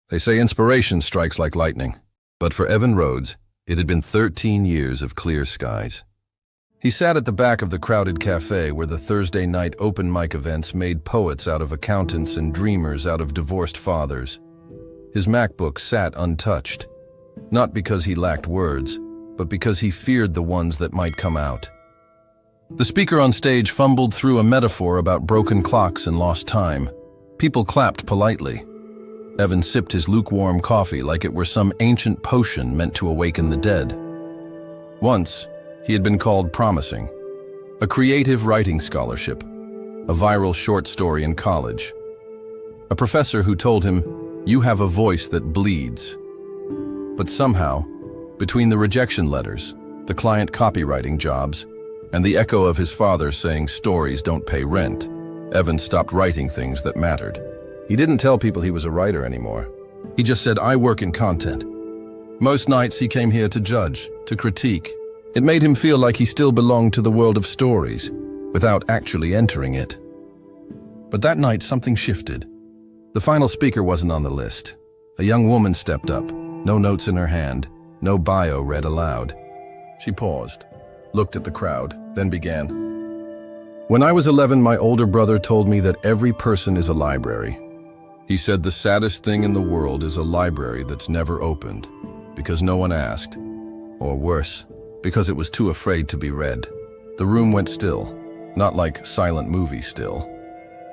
They say inspiration strikes like lightning, but for Evan Rhodes, it had been 13 years of clear skies. He sat at the back of the crowded cafe where the Thursday night open mic events made poets out of accountants and dreamers out of divorced fathers. His MacBook sat untouched, not because he lacked words, but because he feared the ones that might come out. The speaker on stage fumbled through a metaphor about broken clocks and lost time. People clapped politely. Evan sipped his lukewarm coffee like it were some ancient potion meant to awaken the dead. Once, he had been called promising. A creative writing scholarship, a viral short story in college. A professor who told him, "You have a voice that bleeds." But somehow, between the rejection letters, the client copywriting jobs, and the echo of his father saying stories don't pay rent, Evan stopped writing things that mattered. He didn't tell people he was a writer anymore. He just said, "I work in content." Most nights he came here to judge, to critique. It made him feel like he still belonged to the world of stories, without actually entering it. But that night something shifted. The final speaker wasn't on the list. A young woman stepped up, no notes in her hand, no bio read aloud. She paused, looked at the crowd, then began. "When I was 11, my older brother told me that every person is a library. He said the saddest thing in the world is a library that's never opened, because no one asked, or worse, because it was too afraid to be read." The room went still, not like silent movie still,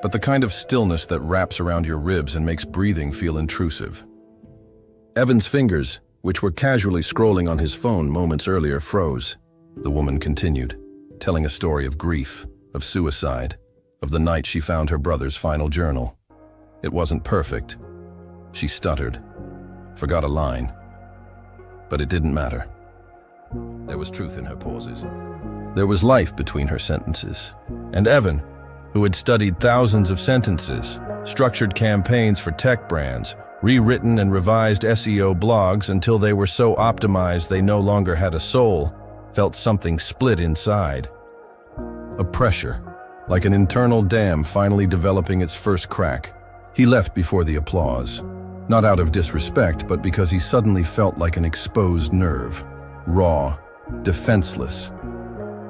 but the kind of stillness that wraps around your ribs and makes breathing feel intrusive. Evan's fingers, which were casually scrolling on his phone moments earlier, froze. The woman continued, telling a story of grief, of suicide, of the night she found her brother's final journal. It wasn't perfect. She stuttered, forgot a line. But it didn't matter. There was truth in her pauses. There was life between her sentences. And Evan, who had studied thousands of sentences, structured campaigns for tech brands, rewritten and revised SEO blogs until they were so optimized they no longer had a soul, felt something split inside. A pressure, like an internal dam finally developing its first crack. He left before the applause, not out of disrespect, but because he suddenly felt like an exposed nerve, raw, defenseless.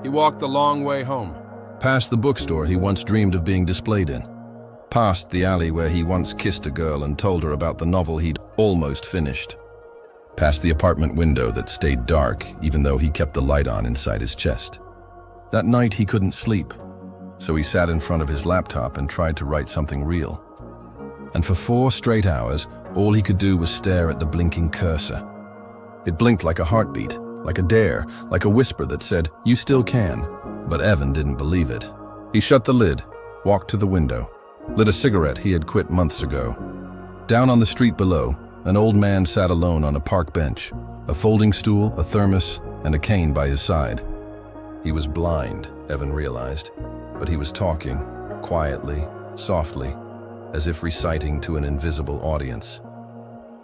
He walked the long way home, past the bookstore he once dreamed of being displayed in, past the alley where he once kissed a girl and told her about the novel he'd almost finished, past the apartment window that stayed dark even though he kept the light on inside his chest. That night he couldn't sleep, so he sat in front of his laptop and tried to write something real. And for 4 straight hours, all he could do was stare at the blinking cursor. It blinked like a heartbeat, like a dare, like a whisper that said, "You still can." But Evan didn't believe it. He shut the lid, walked to the window, lit a cigarette he had quit months ago. Down on the street below, an old man sat alone on a park bench, a folding stool, a thermos, and a cane by his side. He was blind, Evan realized, but he was talking, quietly, softly, as if reciting to an invisible audience.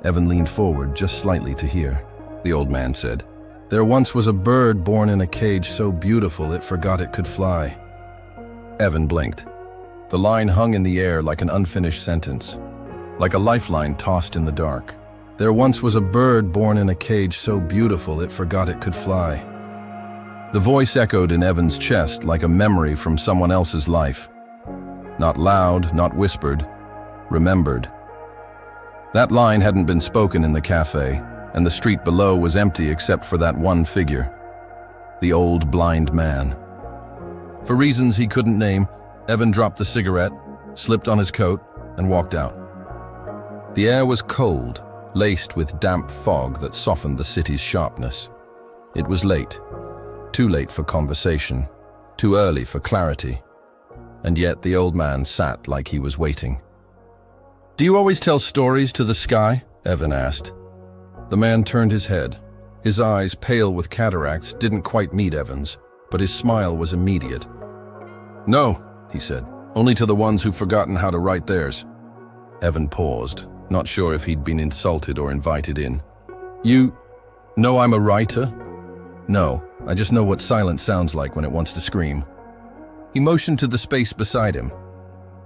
Evan leaned forward just slightly to hear. The old man said, "There once was a bird born in a cage so beautiful it forgot it could fly." Evan blinked. The line hung in the air like an unfinished sentence, like a lifeline tossed in the dark. There once was a bird born in a cage so beautiful it forgot it could fly. The voice echoed in Evan's chest like a memory from someone else's life. Not loud, not whispered, remembered. That line hadn't been spoken in the cafe, and the street below was empty except for that one figure, the old blind man. For reasons he couldn't name, Evan dropped the cigarette, slipped on his coat, and walked out. The air was cold, laced with damp fog that softened the city's sharpness. It was late, too late for conversation, too early for clarity. And yet the old man sat like he was waiting. "Do you always tell stories to the sky?" Evan asked. The man turned his head. His eyes, pale with cataracts, didn't quite meet Evan's, but his smile was immediate. "No," he said, "only to the ones who've forgotten how to write theirs." Evan paused, not sure if he'd been insulted or invited in. "You know I'm a writer?" "No, I just know what silence sounds like when it wants to scream." He motioned to the space beside him.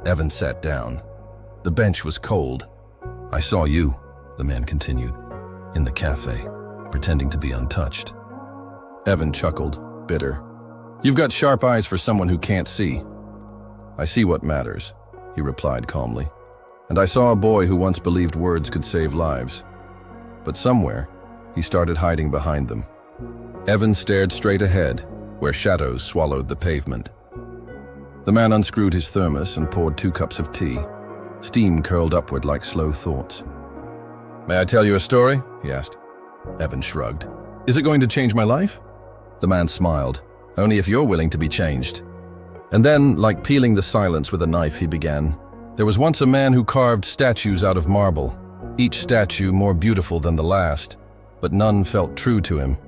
Evan sat down. The bench was cold. "I saw you," the man continued, in the cafe, pretending to be untouched. Evan chuckled, bitter. You've got sharp eyes for someone who can't see. I see what matters, he replied calmly. And I saw a boy who once believed words could save lives. But somewhere, he started hiding behind them. Evan stared straight ahead, where shadows swallowed the pavement. The man unscrewed his thermos and poured 2 cups of tea. Steam curled upward like slow thoughts. May I tell you a story? He asked. Evan shrugged. Is it going to change my life? The man smiled. Only if you're willing to be changed. And then, like peeling the silence with a knife, he began. There was once a man who carved statues out of marble, each statue more beautiful than the last, but none felt true to him.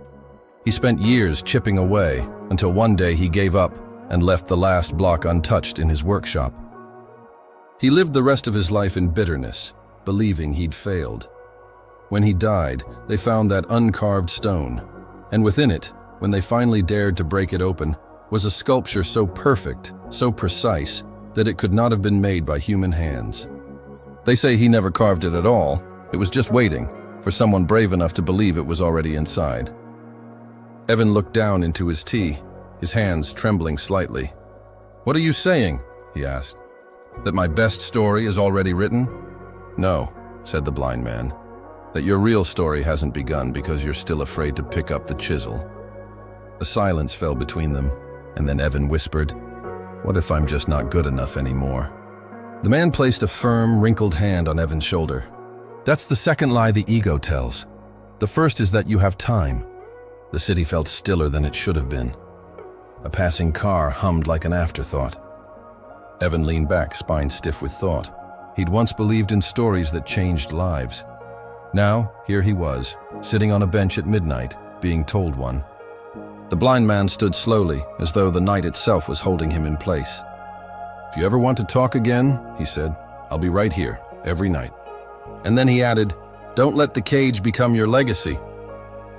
He spent years chipping away, until one day he gave up and left the last block untouched in his workshop. He lived the rest of his life in bitterness, believing he'd failed. When he died, they found that uncarved stone, and within it, when they finally dared to break it open, was a sculpture so perfect, so precise, that it could not have been made by human hands. They say he never carved it at all. It was just waiting for someone brave enough to believe it was already inside. Evan looked down into his tea, his hands trembling slightly. What are you saying? He asked. That my best story is already written? No, said the blind man. That your real story hasn't begun because you're still afraid to pick up the chisel. A silence fell between them, and then Evan whispered, What if I'm just not good enough anymore? The man placed a firm, wrinkled hand on Evan's shoulder. That's the second lie the ego tells. The first is that you have time. The city felt stiller than it should have been. A passing car hummed like an afterthought. Evan leaned back, spine stiff with thought. He'd once believed in stories that changed lives. Now, here he was, sitting on a bench at midnight, being told one. The blind man stood slowly, as though the night itself was holding him in place. If you ever want to talk again, he said, I'll be right here, every night. And then he added, Don't let the cage become your legacy.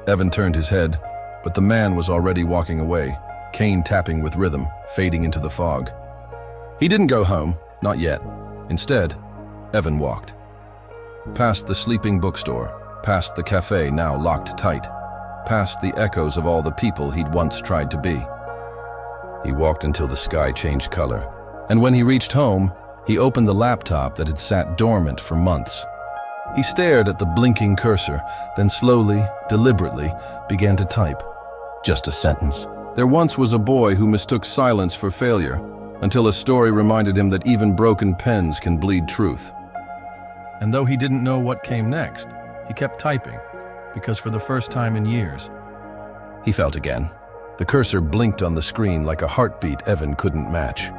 Evan turned his head, but the man was already walking away, cane tapping with rhythm, fading into the fog. He didn't go home, not yet. Instead, Evan walked. Past the sleeping bookstore, past the cafe now locked tight, past the echoes of all the people he'd once tried to be. He walked until the sky changed color, and when he reached home, he opened the laptop that had sat dormant for months. He stared at the blinking cursor, then slowly, deliberately, began to type. Just a sentence. There once was a boy who mistook silence for failure, until a story reminded him that even broken pens can bleed truth. And though he didn't know what came next, he kept typing, because for the first time in years, he felt again. The cursor blinked on the screen like a heartbeat Evan couldn't match.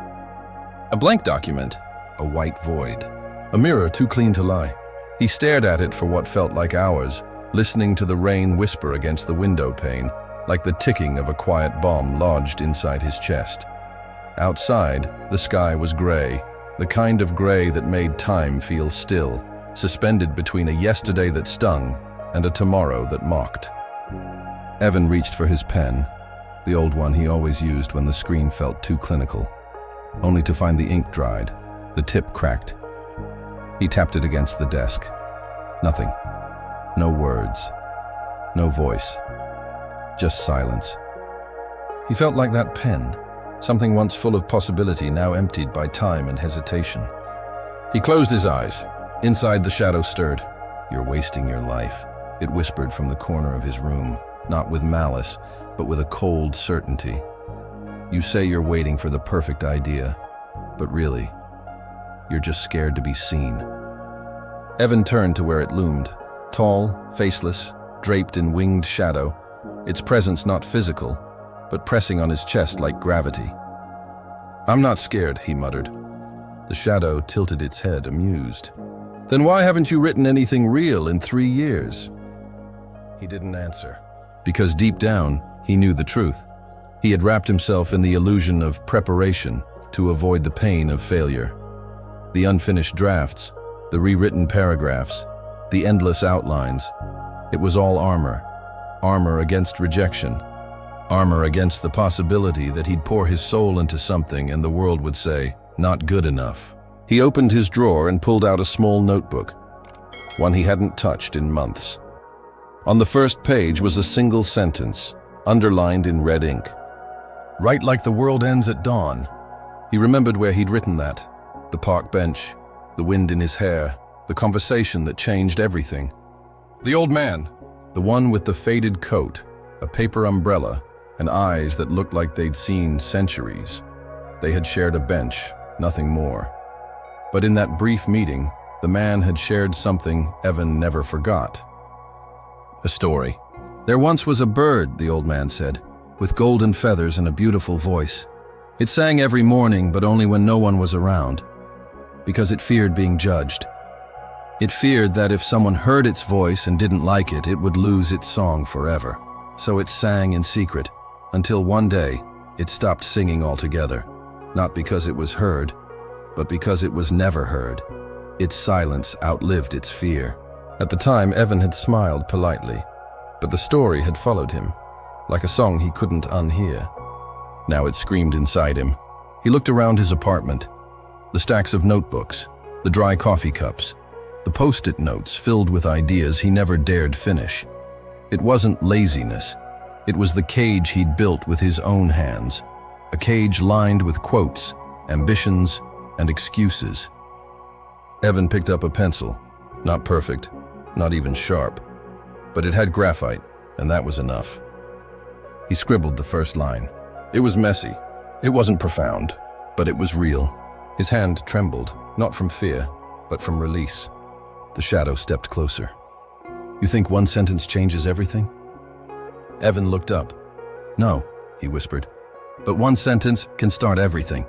A blank document, a white void, a mirror too clean to lie. He stared at it for what felt like hours, listening to the rain whisper against the window pane, like the ticking of a quiet bomb lodged inside his chest. Outside, the sky was gray, the kind of gray that made time feel still, suspended between a yesterday that stung and a tomorrow that mocked. Evan reached for his pen, the old one he always used when the screen felt too clinical, only to find the ink dried, the tip cracked. He tapped it against the desk. Nothing. No words. No voice. Just silence. He felt like that pen, something once full of possibility now emptied by time and hesitation. He closed his eyes. Inside, the shadow stirred. You're wasting your life, it whispered from the corner of his room, not with malice, but with a cold certainty. You say you're waiting for the perfect idea, but really, you're just scared to be seen. Evan turned to where it loomed, tall, faceless, draped in winged shadow, its presence not physical, but pressing on his chest like gravity. I'm not scared, he muttered. The shadow tilted its head, amused. Then why haven't you written anything real in 3 years? He didn't answer, because deep down, he knew the truth. He had wrapped himself in the illusion of preparation to avoid the pain of failure. The unfinished drafts, the rewritten paragraphs, the endless outlines, it was all armor. Armor against rejection. Armor against the possibility that he'd pour his soul into something and the world would say, not good enough. He opened his drawer and pulled out a small notebook. one he hadn't touched in months. On the first page was a single sentence, underlined in red ink. "Right like the world ends at dawn." He remembered where he'd written that. The park bench, the wind in his hair, the conversation that changed everything. The old man, the one with the faded coat, a paper umbrella, and eyes that looked like they'd seen centuries. They had shared a bench, nothing more. But in that brief meeting, the man had shared something Evan never forgot. A story. "There once was a bird," the old man said, "with golden feathers and a beautiful voice. It sang every morning, but only when no one was around, because it feared being judged. It feared that if someone heard its voice and didn't like it, it would lose its song forever. So it sang in secret, until one day it stopped singing altogether, not because it was heard, but because it was never heard. Its silence outlived its fear." At the time, Evan had smiled politely, but the story had followed him, like a song he couldn't unhear. Now it screamed inside him. He looked around his apartment. The stacks of notebooks, the dry coffee cups, the post-it notes filled with ideas he never dared finish. It wasn't laziness. It was the cage he'd built with his own hands, a cage lined with quotes, ambitions, and excuses. Evan picked up a pencil. Not perfect, not even sharp, but it had graphite, and that was enough. He scribbled the first line. It was messy. It wasn't profound, but it was real. His hand trembled, not from fear, but from release. The shadow stepped closer. "You think one sentence changes everything?" Evan looked up. "No," he whispered, "but one sentence can start everything."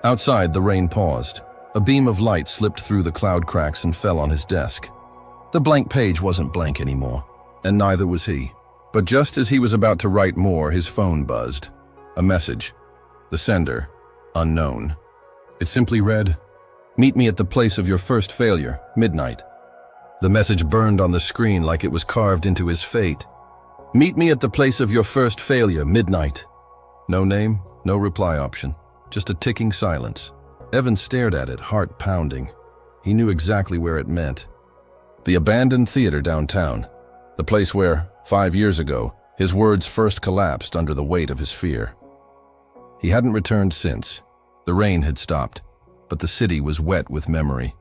Outside, the rain paused. A beam of light slipped through the cloud cracks and fell on his desk. The blank page wasn't blank anymore, and neither was he. But just as he was about to write more, his phone buzzed. A message. The sender, unknown. It simply read, "Meet me at the place of your first failure, midnight." The message burned on the screen like it was carved into his fate. "Meet me at the place of your first failure, midnight." No name, no reply option, just a ticking silence. Evan stared at it, heart pounding. He knew exactly where it meant. The abandoned theater downtown, the place where, 5 years ago, his words first collapsed under the weight of his fear. He hadn't returned since. The rain had stopped, but the city was wet with memory.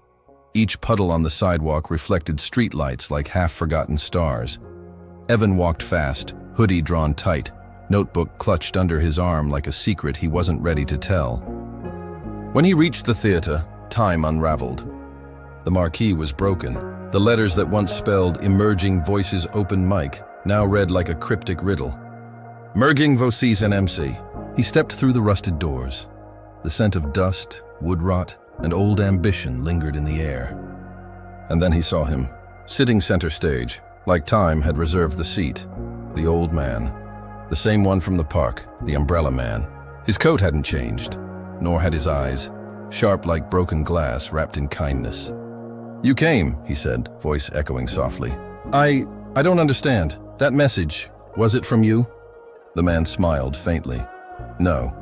Each puddle on the sidewalk reflected streetlights like half-forgotten stars. Evan walked fast, hoodie drawn tight, notebook clutched under his arm like a secret he wasn't ready to tell. When he reached the theater, time unraveled. The marquee was broken. The letters that once spelled "Emerging Voices Open Mic" now read like a cryptic riddle. "Merging Voices NMC." He stepped through the rusted doors. The scent of dust, wood rot, and old ambition lingered in the air. And then he saw him, sitting center stage, like time had reserved the seat. The old man. The same one from the park, the umbrella man. His coat hadn't changed, nor had his eyes, sharp like broken glass wrapped in kindness. "You came," he said, voice echoing softly. I don't understand. That message, was it from you?" The man smiled faintly. "No.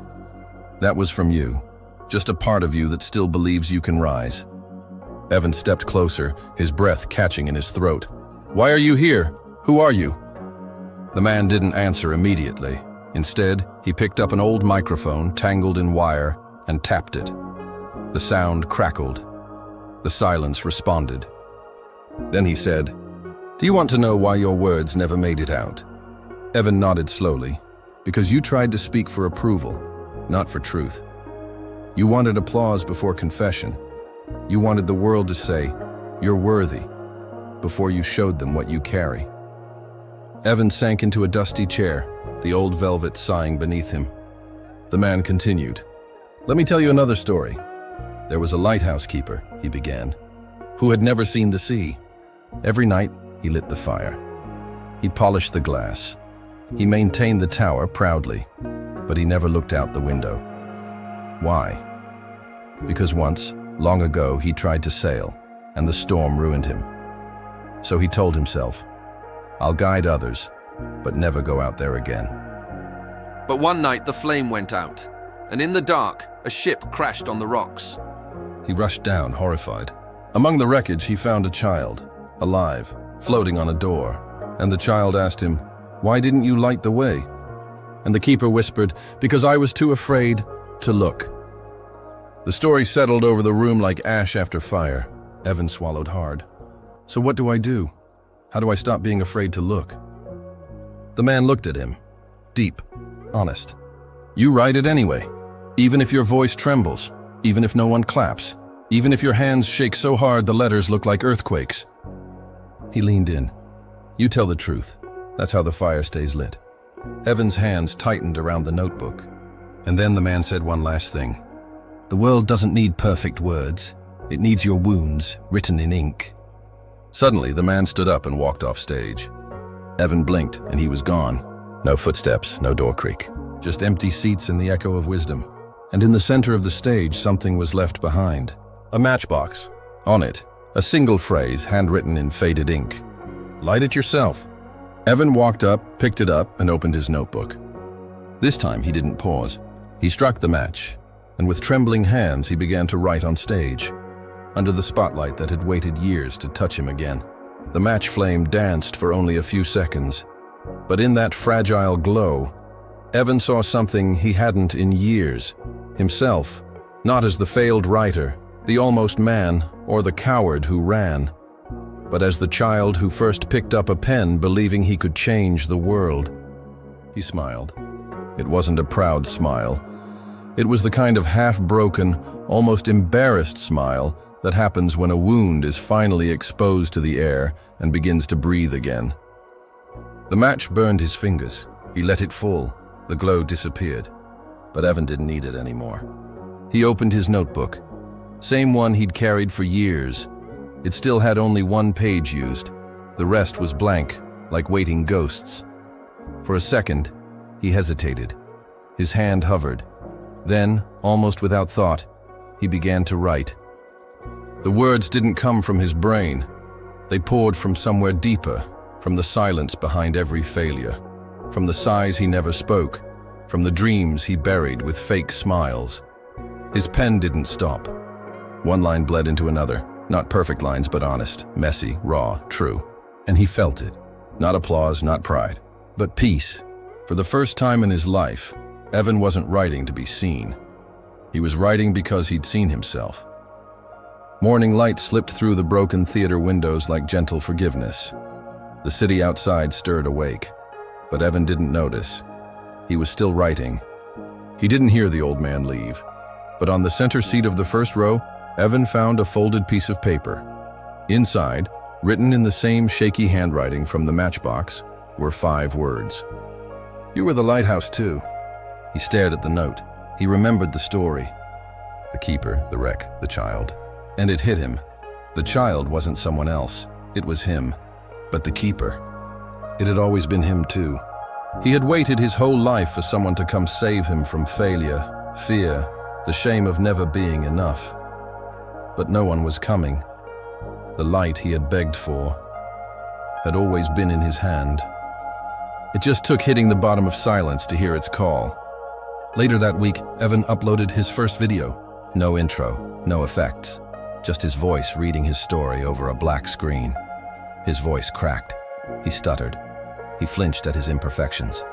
That was from you. Just a part of you that still believes you can rise." Evan stepped closer, his breath catching in his throat. "Why are you here? Who are you?" The man didn't answer immediately. Instead, he picked up an old microphone tangled in wire and tapped it. The sound crackled. The silence responded. Then he said, "Do you want to know why your words never made it out?" Evan nodded slowly. "Because you tried to speak for approval, not for truth. You wanted applause before confession. You wanted the world to say, 'You're worthy,' before you showed them what you carry." Evan sank into a dusty chair, the old velvet sighing beneath him. The man continued. "Let me tell you another story. There was a lighthouse keeper," he began, "who had never seen the sea. Every night, he lit the fire. He polished the glass. He maintained the tower proudly, but he never looked out the window. Why? Because once, long ago, he tried to sail, and the storm ruined him. So he told himself, 'I'll guide others, but never go out there again.' But one night the flame went out, and in the dark, a ship crashed on the rocks. He rushed down, horrified. Among the wreckage, he found a child, alive, floating on a door. And the child asked him, "Why didn't you light the way?" And the keeper whispered, "Because I was too afraid to look." The story settled over the room like ash after fire. Evan swallowed hard. "So what do I do? How do I stop being afraid to look?" The man looked at him, deep, honest. "You write it anyway, even if your voice trembles, even if no one claps, even if your hands shake so hard the letters look like earthquakes." He leaned in. "You tell the truth. That's how the fire stays lit." Evan's hands tightened around the notebook. And then the man said one last thing. "The world doesn't need perfect words. It needs your wounds written in ink." Suddenly, the man stood up and walked off stage. Evan blinked, and he was gone. No footsteps, no door creak. Just empty seats and the echo of wisdom. And in the center of the stage, something was left behind. A matchbox. On it, a single phrase handwritten in faded ink. "Light it yourself." Evan walked up, picked it up, and opened his notebook. This time, he didn't pause. He struck the match, and with trembling hands, he began to write on stage, under the spotlight that had waited years to touch him again. The match flame danced for only a few seconds, but in that fragile glow, Evan saw something he hadn't in years. Himself, not as the failed writer, the almost man, or the coward who ran, but as the child who first picked up a pen believing he could change the world. He smiled. It wasn't a proud smile. It was the kind of half-broken, almost embarrassed smile that happens when a wound is finally exposed to the air and begins to breathe again. The match burned his fingers. He let it fall. The glow disappeared. But Evan didn't need it anymore. He opened his notebook. Same one he'd carried for years. It still had only one page used. The rest was blank, like waiting ghosts. For a second, he hesitated. His hand hovered. Then, almost without thought, he began to write. The words didn't come from his brain. They poured from somewhere deeper, from the silence behind every failure, from the sighs he never spoke, from the dreams he buried with fake smiles. His pen didn't stop. One line bled into another, not perfect lines but honest, messy, raw, true. And he felt it. Not applause, not pride, but peace. For the first time in his life, Evan wasn't writing to be seen. He was writing because he'd seen himself. Morning light slipped through the broken theater windows like gentle forgiveness. The city outside stirred awake, but Evan didn't notice. He was still writing. He didn't hear the old man leave, but on the center seat of the first row, Evan found a folded piece of paper. Inside, written in the same shaky handwriting from the matchbox, were 5 words. "You were the lighthouse too." He stared at the note. He remembered the story. The keeper, the wreck, the child. And it hit him. The child wasn't someone else. It was him. But the keeper. It had always been him too. He had waited his whole life for someone to come save him from failure, fear, the shame of never being enough. But no one was coming. The light he had begged for had always been in his hand. It just took hitting the bottom of silence to hear its call. Later that week, Evan uploaded his first video. No intro, no effects. Just his voice reading his story over a black screen. His voice cracked. He stuttered. He flinched at his imperfections.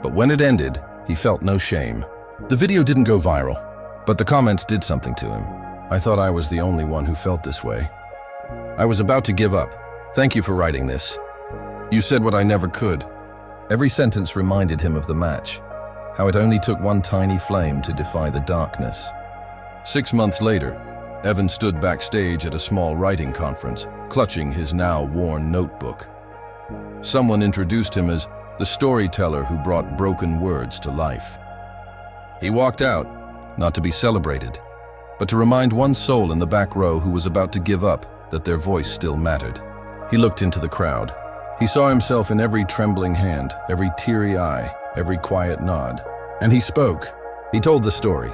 But when it ended, he felt no shame. The video didn't go viral, but the comments did something to him. "I thought I was the only one who felt this way. I was about to give up. Thank you for writing this. You said what I never could." Every sentence reminded him of the match, how it only took one tiny flame to defy the darkness. 6 months later, Evan stood backstage at a small writing conference, clutching his now worn notebook. Someone introduced him as the storyteller who brought broken words to life. He walked out, not to be celebrated, but to remind one soul in the back row who was about to give up that their voice still mattered. He looked into the crowd. He saw himself in every trembling hand, every teary eye, every quiet nod. And he spoke. He told the story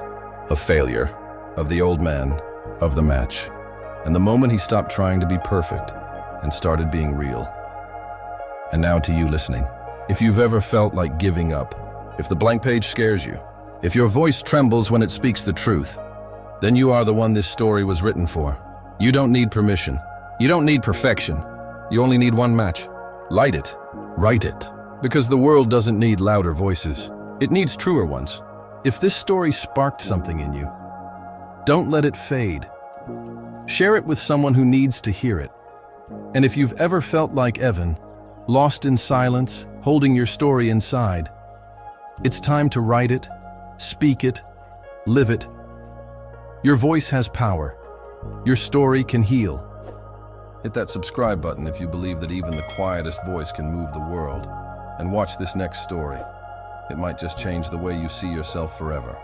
of failure, of the old man, of the match, and the moment he stopped trying to be perfect and started being real. And now to you listening, if you've ever felt like giving up, if the blank page scares you, if your voice trembles when it speaks the truth, then you are the one this story was written for. You don't need permission. You don't need perfection. You only need one match. Light it. Write it. Because the world doesn't need louder voices. It needs truer ones. If this story sparked something in you, don't let it fade. Share it with someone who needs to hear it. And if you've ever felt like Evan, lost in silence, holding your story inside, it's time to write it, speak it, live it. Your voice has power. Your story can heal. Hit that subscribe button if you believe that even the quietest voice can move the world. And watch this next story. It might just change the way you see yourself forever.